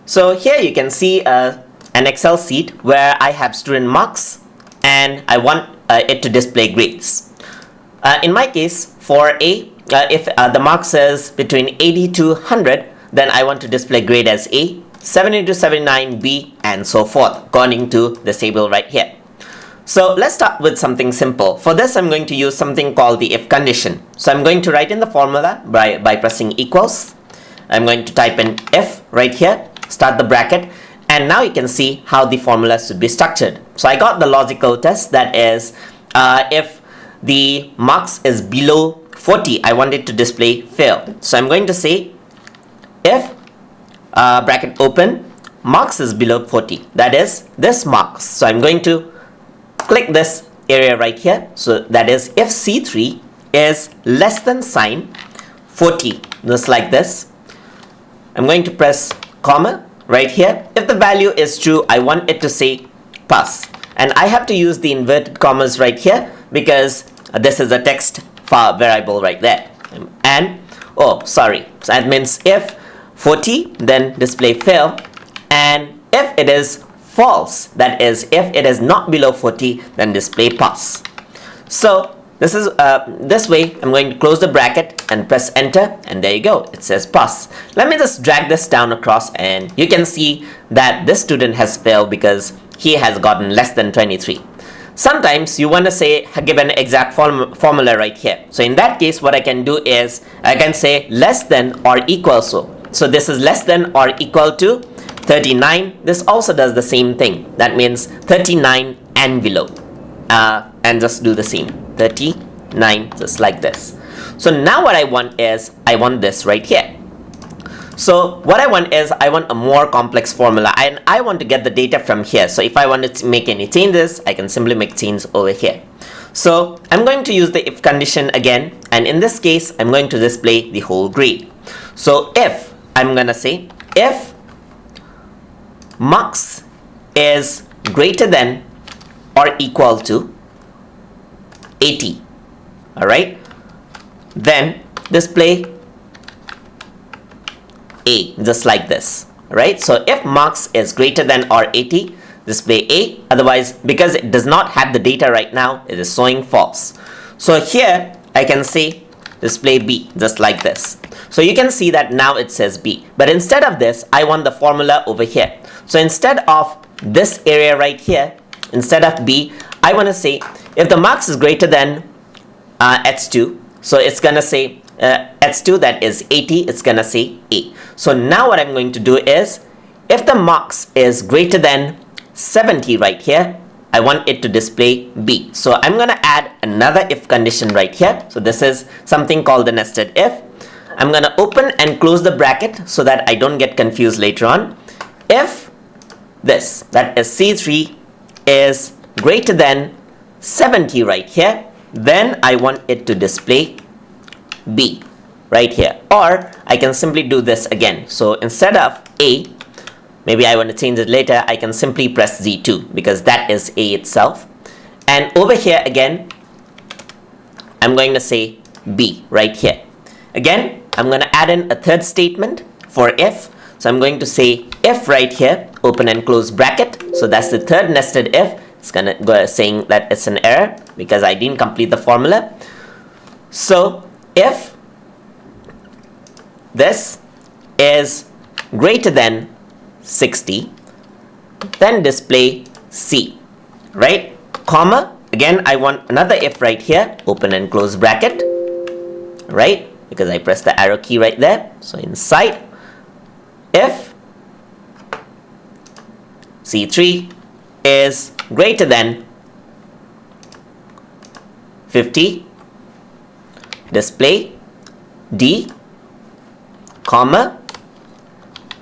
So here you can see an Excel sheet where I have student marks and I want it to display grades. In my case, for A, if the marks is between 80 to 100, then I want to display grade as A, 70 to 79 B, and so forth, according to this table right here. So let's start with something simple. For this, I'm going to use something called the if condition. So I'm going to write in the formula by pressing equals. I'm going to type in if right here, start the bracket, and now you can see how the formula should be structured. So I got the logical test, that is, if the marks is below 40, I want it to display fail. So I'm going to say if bracket open, marks is below 40, that is this marks. So I'm going to click this area right here. So that is if C3 is less than sign 40, just like this. I'm going to press comma right here. If the value is true, I want it to say pass. And I have to use the inverted commas right here because this is a text variable right there. And, oh, sorry. So that means if 40, then display fail. And if it is false, that is, if it is not below 40, then display pass. So this is this way. I'm going to close the bracket and press enter, and there you go, it says pass. Let me just drag this down across, and you can see that this student has failed because he has gotten less than 23. Sometimes you want to say, give an exact formula right here. So in that case, what I can do is I can say less than or equal so. So this is less than or equal to 39. This also does the same thing. That means 39 and below. And just do the same. 39, just like this. So now what I want is, I want this right here. So what I want is, I want a more complex formula, and I want to get the data from here. So if I want to make any changes, I can simply make changes over here. So I'm going to use the if condition again, and in this case, I'm going to display the whole grade. So if, I'm going to say, if marks is greater than or equal to 80, all right, then display A, just like this, right? So if marks is greater than or 80, display A. Otherwise, because it does not have the data right now, it is showing false. So here I can say display B, just like this. So you can see that now it says B, but instead of this, I want the formula over here. So instead of this area right here, instead of B, I want to say if the marks is greater than H2, so it's gonna say H2, that is 80, it's gonna say A. So now what I'm going to do is, if the marks is greater than 70 right here, I want it to display B. So I'm gonna add another if condition right here. So this is something called the nested if. I'm gonna open and close the bracket so that I don't get confused later on. If this, that is C3, is greater than 70 right here, then I want it to display B right here. Or I can simply do this again. So instead of A, maybe I want to change it later, I can simply press Z2 because that is A itself. And over here again, I'm going to say B right here. Again, I'm going to add in a third statement for if. So I'm going to say if right here, open and close bracket. So that's the third nested if. It's going to go saying that it's an error because I didn't complete the formula. So if this is greater than 60, then display C, right? Comma, again, I want another if right here, open and close bracket, right? Because I pressed the arrow key right there. So inside, if C3 is greater than 50, display D, comma,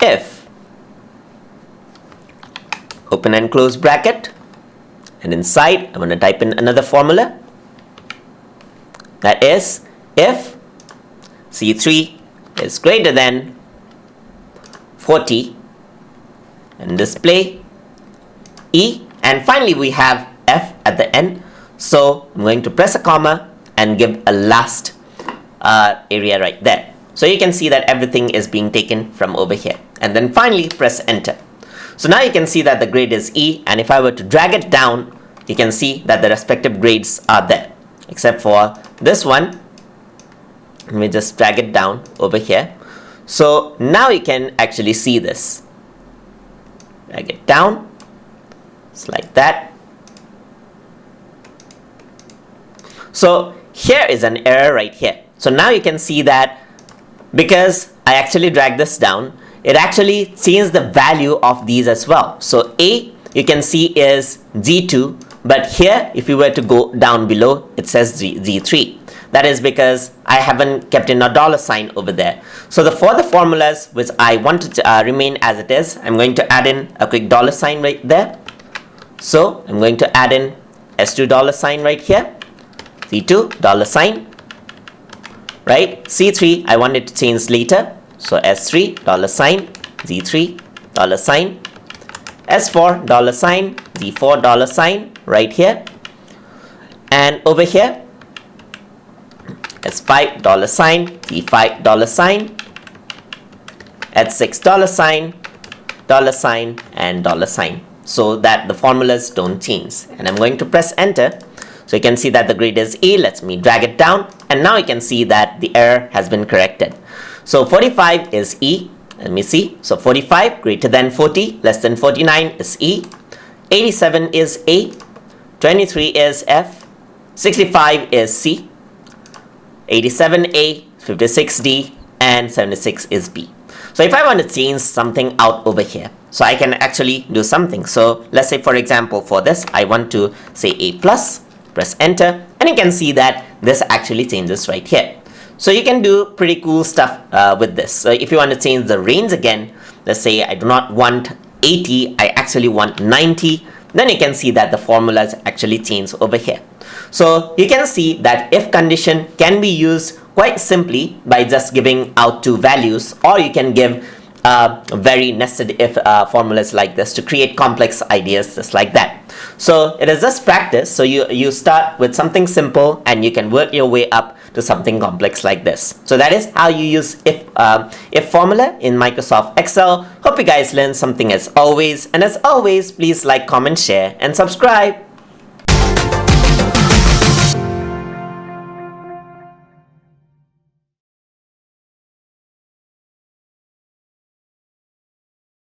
if, open and close bracket, and inside I'm going to type in another formula, that is if C3 is greater than 40, and display E, and finally we have F at the end. So I'm going to press a comma and give a last area right there. So you can see that everything is being taken from over here. and then finally press enter. So now you can see that the grade is E, and if I were to drag it down, you can see that the respective grades are there, except for this one. Let me just drag it down over here. So now you can actually see this. Drag it down, just like that. So here is an error right here. So now you can see that because I actually dragged this down, it actually changed the value of these as well. So A, you can see, is Z2, but here if you were to go down below, it says Z3. That is because I haven't kept in a dollar sign over there. So for the formulas which I want to remain as it is, I'm going to add in a quick dollar sign right there. So I'm going to add in S2 dollar sign right here, Z2 dollar sign, right? C3 I want it to change later, so S3 dollar sign, Z3 dollar sign, S4 dollar sign, Z4 dollar sign right here, and over here S5 dollar sign, Z5 dollar sign, S6 dollar sign, and dollar sign, so that the formulas don't change. And I'm going to press enter. So you can see that the grade is E. Let me drag it down, and now you can see that the error has been corrected. So 45 is E. Let me see. So 45 greater than 40, less than 49 is E. 87 is A. 23 is F. 65 is C. 87A, 56D, and 76 is B. So if I want to change something out over here, so I can actually do something. So let's say, for example, for this, I want to say A plus, press enter, and you can see that this actually changes right here. So you can do pretty cool stuff with this. So if you want to change the range again, let's say I do not want 80, I actually want 90, then you can see that the formulas actually change over here. So you can see that if condition can be used quite simply by just giving out two values, or you can give very nested if formulas like this to create complex ideas just like that. So it is just practice. So you start with something simple and you can work your way up to something complex like this. So that is how you use if formula in Microsoft Excel. Hope you guys learned something as always. And as always, please like, comment, share, and subscribe.